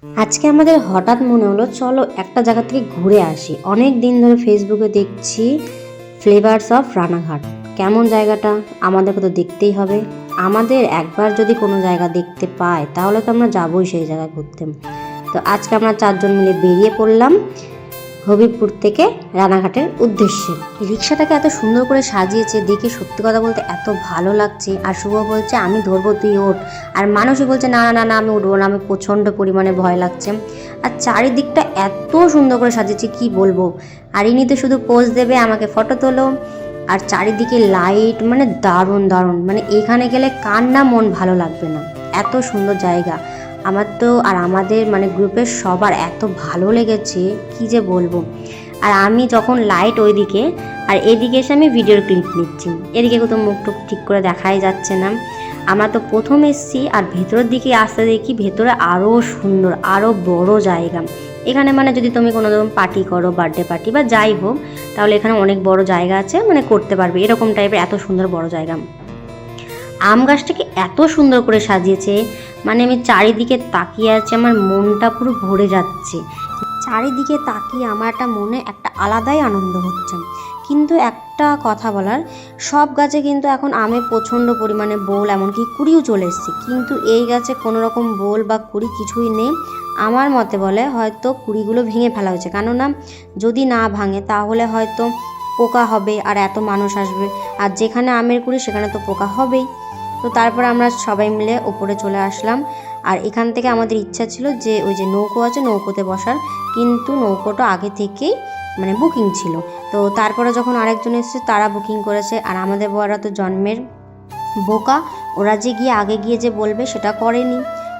আজকে আমাদের হঠাৎ মনে হলো চলো একটা জায়গা থেকে ঘুরে আসি। অনেক দিন ধরে ফেসবুকে দেখছি ফ্লেভার্স অফ রানাঘাট। কেমন জায়গাটা আমাদেরকে তো দেখতেই হবে। আমাদের একবার যদি কোনো জায়গা দেখতে পাই তাহলে তো আমরা যাবোই সেই জায়গায় ঘুরতে। তো আজকে আমরা 4 জন মিলে বেরিয়ে পড়লাম হবিবপুর থেকে রানাঘাটের উদ্দেশ্যে। রিক্সাটাকে এত সুন্দর করে সাজিয়েছে দেখে সত্যি কথা বলতে এত ভালো লাগছে। আর শুভ বলছে আমি ধরবো, তুই ওঠ। আর মানুষই বলছে না না না আমি উঠবো না, আমি প্রচণ্ড পরিমাণে ভয় লাগছে। আর চারিদিকটা এত সুন্দর করে সাজিয়েছে কি বলবো। আর ইনি তো শুধু পোজ দেবে, আমাকে ফটো তোলো। আর চারিদিকে লাইট, মানে দারুণ দারুণ, মানে এখানে গেলে কার না মন ভালো লাগবে না। এত সুন্দর জায়গা। আমার তো আর আমাদের মানে গ্রুপের সবার এত ভালো লেগেছে কি যে বলবো। আর আমি যখন লাইট ওইদিকে আর এদিকে এসে আমি ভিডিওর ক্লিপ নিচ্ছি, এদিকে তো মুখ টুক ঠিক করে দেখাই যাচ্ছে না। আমরা তো প্রথম এসছি আর ভেতরের দিকে আসতে দেখি ভেতরে আরও সুন্দর, আরও বড় জায়গা। এখানে মানে যদি তুমি কোনো রকম পার্টি করো, বার্থডে পার্টি বা যাই হোক, তাহলে এখানে অনেক বড় জায়গা আছে, মানে করতে পারবে এরকম টাইপের এত সুন্দর বড় জায়গা। আম গাছটাকে এত সুন্দর করে সাজিয়েছে, মানে আমি চারিদিকে তাকিয়ে আছি, আমার মনটা পুরো ভরে যাচ্ছে। চারিদিকে তাকিয়ে আমার একটা মনে একটা আলাদাই আনন্দ হচ্ছে। কিন্তু একটা কথা বলার, সব গাছে কিন্তু এখন আমে প্রচণ্ড পরিমাণে বোল, এমনকি কুড়িও চলে এসছে, কিন্তু এই গাছে কোনো রকম বোল বা কুড়ি কিছুই নেই। আমার মতে বলে হয়তো কুড়িগুলো ভেঙে ফেলা হয়েছে, কেননা যদি না ভাঙে তাহলে হয়তো পোকা হবে আর এত মানুষ আসবে, আর যেখানে আমের কুড়ি সেখানে তো পোকা হবেই। তো তারপর আমরা সবাই মিলে ওপরে চলে আসলাম। আর এখান থেকে আমাদের ইচ্ছা ছিল যে ওই যে নৌকো আছে নৌকোতে বসার, কিন্তু নৌকোটা আগে থেকেই মানে বুকিং ছিল। তো তারপরে যখন আরেকজন এসেছে তারা বুকিং করেছে, আর আমাদের বড়রা তো জন্মের বোকা, ওরা যে গিয়ে আগে গিয়ে যে বলবে সেটা করেনি,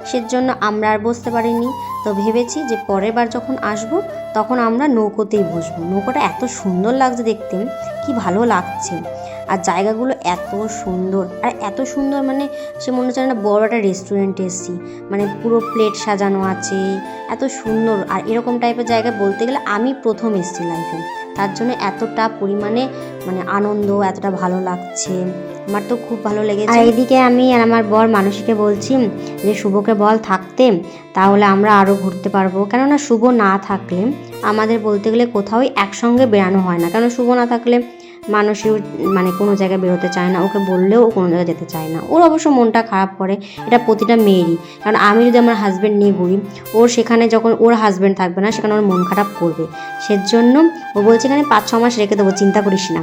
সেজন্য আমরা আর বসতে পারিনি। তো ভেবেছি যে পরের বার যখন আসবো তখন আমরা নৌকোতেই বসবো। নৌকোটা এত সুন্দর লাগছে দেখতে, কি ভালো লাগছে। আর জায়গাগুলো এত সুন্দর, আর এত সুন্দর মানে সে মনে হচ্ছে না বড় একটা রেস্টুরেন্টে এসেছি, মানে পুরো প্লেট সাজানো আছে, এত সুন্দর। আর এরকম টাইপের জায়গা বলতে গেলে আমি প্রথম এসেছি লাইফে, তার জন্য এতটা পরিমাণে মানে আনন্দ, এতটা ভালো লাগছে, আমার তো খুব ভালো লেগেছে। আর এদিকে আমি আর আমার বর মানসীকে বলছি যে শুভকে বল থাকতে, তাহলে আমরা আরও ঘুরতে পারবো। কেননা শুভ না থাকলে আমাদের বলতে গেলে কোথাও একসঙ্গে বেরানো হয় না, কারণ শুভ না থাকলে মানুষই মানে কোনো জায়গায় বেরোতে চায় না, ওকে বললেও ও কোনো জায়গায় যেতে চায় না। ওর অবশ্য মনটা খারাপ করে, এটা প্রতিটা মেয়েরই। কারণ আমি যদি আমার হাজব্যান্ড নিয়ে ঘুরি, ওর সেখানে যখন ওর হাজব্যান্ড থাকবে না সেখানে ওর মন খারাপ করবে। সেজন্য ও বলছে এখানে 5-6 মাস রেখে দেবো, চিন্তা করিস না।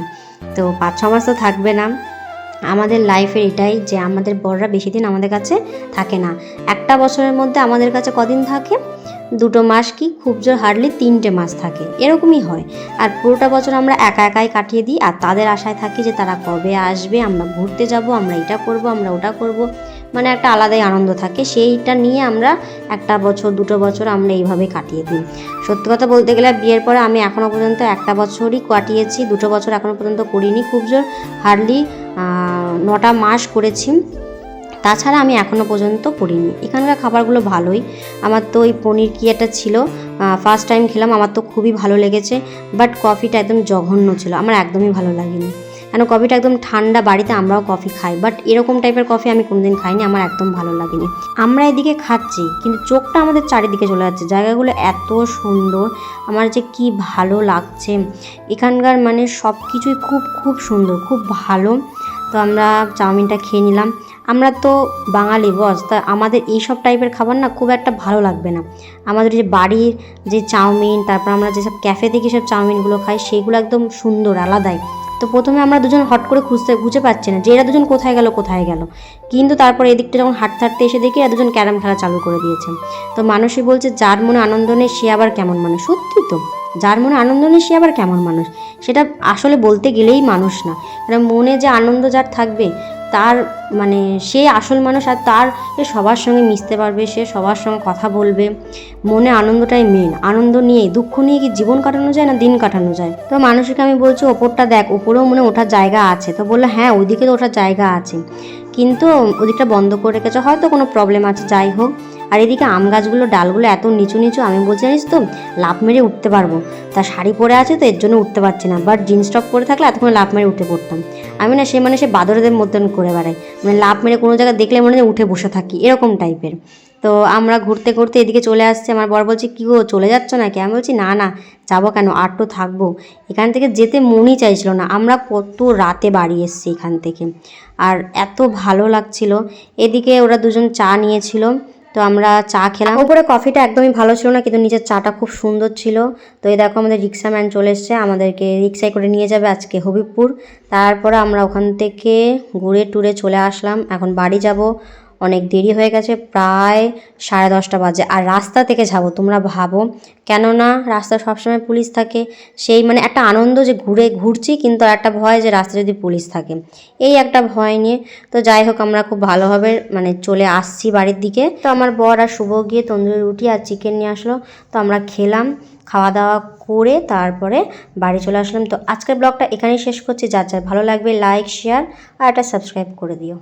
তো 5-6 মাস তো থাকবে না। আমাদের লাইফের এটাই যে আমাদের বড়রা বেশি দিন আমাদের কাছে থাকে না। একটা বছরের মধ্যে আমাদের কাছে কদিন থাকে, 2 মাস কি খুব জোর হার্ডলি 3টে মাস থাকে, এরকমই হয়। আর পুরোটা বছর আমরা একা একাই কাটিয়ে দিই, আর তাদের আশায় থাকি যে তারা কবে আসবে, আমরা ঘুরতে যাব, আমরা এটা করব, আমরা ওটা করব, মানে একটা আলাদাই আনন্দ থাকে। সেইটা নিয়ে আমরা 1 বছর 2 বছর আমরা এইভাবে কাটিয়ে দিই। সত্যি কথা বলতে গেলে বিয়ের পরে আমি এখনও পর্যন্ত 1 বছরই কাটিয়েছি, 2 বছর এখনও পর্যন্ত করিনি। খুব জোর হার্ডলি 9টা মাস করেছি, তাছাড়া আমি এখনও পর্যন্ত করিনি। এখানকার খাবারগুলো ভালোই। আমার তো ওই পনির কি একটা ছিল, ফার্স্ট টাইম খেলাম, আমার তো খুবই ভালো লেগেছে। বাট কফিটা একদম জঘন্য ছিল, আমার একদমই ভালো লাগেনি। কেন কফিটা একদম ঠান্ডা, বাড়িতে আমরাও কফি খাই, বাট এরকম টাইপের কফি আমি কোনোদিন খাইনি, আমার একদম ভালো লাগেনি। আমরা এদিকে খাচ্ছি কিন্তু চোখটা আমাদের চারিদিকে চলে যাচ্ছে, জায়গাগুলো এত সুন্দর, আমার যে কি ভালো লাগছে। এখানকার মানে সব কিছুই খুব খুব সুন্দর, খুব ভালো। তো আমরা চাউমিনটা খেয়ে নিলাম। আমরা তো বাঙালি বস, তা আমাদের এইসব টাইপের খাবার না খুব একটা ভালো লাগবে না। আমাদের যে বাড়ির যে চাউমিন, তারপর আমরা যেসব ক্যাফে থেকে সব চাউমিনগুলো খাই সেগুলো একদম সুন্দর, আলাদাই। তো প্রথমে আমরা দুজন হট করে খুঁজে পাচ্ছি না যে এরা দুজন কোথায় গেল, কিন্তু তারপর এদিকটা যখন হাঁটতে হাঁটতে এসে দেখি এরা দুজন ক্যারাম খেলা চালু করে দিয়েছে। তো মানুষই বলছে যার মনে আনন্দ নেই সে আবার কেমন মানুষ। সত্যি তো, যার মনে আনন্দ নেই সে আবার কেমন মানুষ, সেটা আসলে বলতে গেলেই মানুষ না। কারণ মনে যে আনন্দ যার থাকবে তার মানে সে আসল মানুষ, আর তার সবার সঙ্গে মিশতে পারবে, সে সবার সঙ্গে কথা বলবে। মনে আনন্দটাই মেন, আনন্দ নিয়ে দুঃখ নিয়ে কি জীবন কাটানো যায় না দিন কাটানো যায়। তো মানুষকে আমি বলছি ওপরটা দেখ, ওপরেও মনে ওঠার জায়গা আছে। তো বললো হ্যাঁ ওইদিকে তো ওঠার জায়গা আছে, কিন্তু ওদিকটা বন্ধ করে রেখেছে, হয়তো কোনো প্রবলেম আছে, যাই হোক। আর এদিকে আম গাছগুলো ডালগুলো এত নিচু নিচু, আমি বলছি জানিস তো লাফ মেরে উঠতে পারবো। তার শাড়ি পরে আছে তো এর জন্য উঠতে পারছি না, বাট জিন্স টপ পরে থাকলে এতক্ষণ লাফ মেরে উঠে পড়তাম। আমি না সে বাদরদের মতন করে বেড়াই, মানে লাফ মেরে কোনো জায়গায় দেখলে মনে হয় উঠে বসে থাকি, এরকম টাইপের। তো আমরা ঘুরতে ঘুরতে এদিকে চলে আসছি। আমার বর বলছে কী গো চলে যাচ্ছ নাকি? আমি বলছি না না যাবো কেন, আর তো থাকবো। এখান থেকে যেতে মনই চাইছিল না। আমরা কত রাতে বাড়ি এসেছি এখান থেকে, আর এত ভালো লাগছিল। এদিকে ওরা দুজন চা নিয়েছিল, তো আমরা চা খেলাম। ওপরে কফিটা একদমই ভালো ছিল না, কিন্তু নিচের চাটা খুব সুন্দর ছিল। তো এই দেখো আমাদের রিক্সাম্যান চলে এসছে, আমাদেরকে রিক্সায় করে নিয়ে যাবে আজকে হবিবপুর। তারপরে আমরা ওখান থেকে ঘুরে টুরে চলে আসলাম। এখন বাড়ি যাব, অনেক দেরি হয়ে গেছে, প্রায় 10:30 বাজে। আর রাস্তা থেকে যাবো তোমরা ভাবো, কেননা রাস্তায় সবসময় পুলিশ থাকে। সেই মানে একটা আনন্দ যে ঘুরছি, কিন্তু একটা ভয় যে রাস্তায় যদি পুলিশ থাকে, এই একটা ভয় নিয়ে। তো যাই হোক আমরা খুব ভালোভাবে মানে চলে আসছি বাড়ির দিকে। তো আমার বর আর শুভ গিয়ে তন্দুরি রুটি আর চিকেন নিয়ে আসলো, তো আমরা খেলাম। খাওয়া দাওয়া করে তারপরে বাড়ি চলে আসলাম। তো আজকের ব্লগটা এখানেই শেষ করছি। যার যার ভালো লাগবে লাইক শেয়ার আর একটা সাবস্ক্রাইব করে দিও।